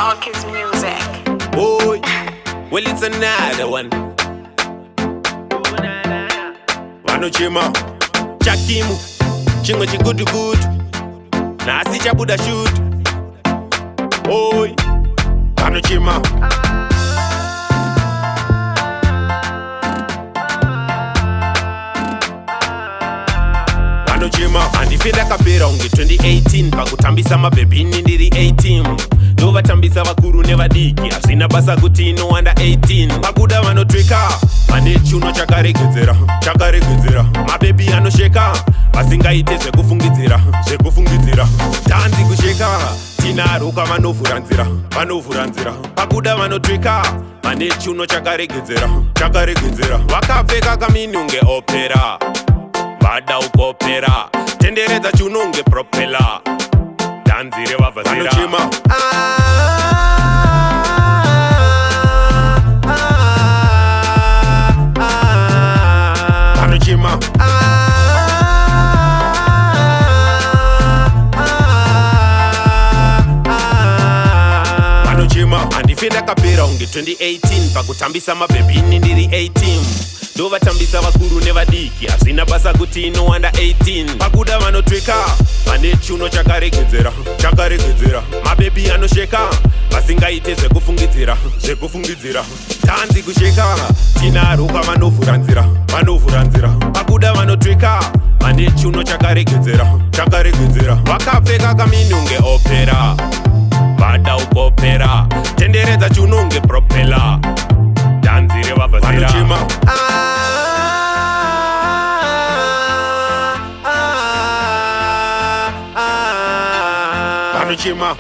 Marcus Music. Boy, well it's another one. Vanochema chakimu chimwe chigudu gudu nasi chabuda shoot. Boy, vanochema andifenda kapera unge 2018 pakutambisa mabhebhini ndiri 18 ndovatambisa vakuru nevadiki hazvina basa kuti ino under 18 pakuda vanotweka vane chuno chakaregedzera mabhebhi anosheka vasingaite zvekufungidzira tanzi kusheka tinaruka vanovhura nzira pakuda vanotweka vane chuno chakaregedzera vakapfeka kaminunge opera vada ukopera tenderedza chunonge propela danzire vavhazira vanochema andifenda kapera unge 2018 pakutambisa mabhebhini ndiri 18 ndovatambisa vakuru nevadiki hazvina basa kuti ino under 18 pakuda vanotweka vane chuno chakaregedzera mabhebhi anosheka vasingaite zvekufungidzira tanzi kusheka tinaruka vanovhura nzira pakuda vanotweka vane chuno chakaregedzera vakapfeka kaminunge opera vada ukopera tenderedza chunonge propela danzire vavhazira vanochema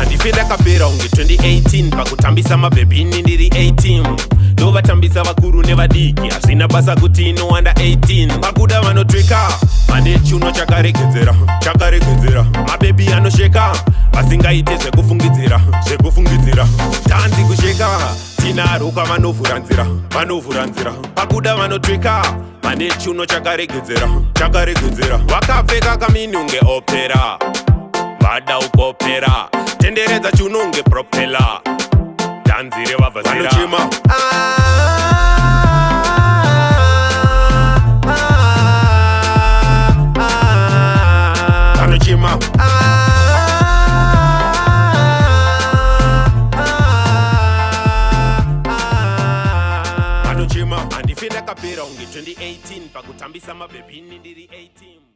andifenda kapera unge 2018 pakutambisa mabhebhini ndiri 18 ndovatambisa vakuru nevadiki hazvina basa kuti ino under 18 pakuda vanotweka vane chuno chakaregedzera mabhebhi anosheka vasingaite zvekufungidzira tanzi kusheka tinaruka vanovhura nzira pakuda vanotweka vane chuno chakaregedzera vakapfeka kaminunge opera vada ukopera tenderedza chunonge propela danzire vavhazira vanochema andifenda kapera unge 2018 pakutambisa mabhebhini ndiri 18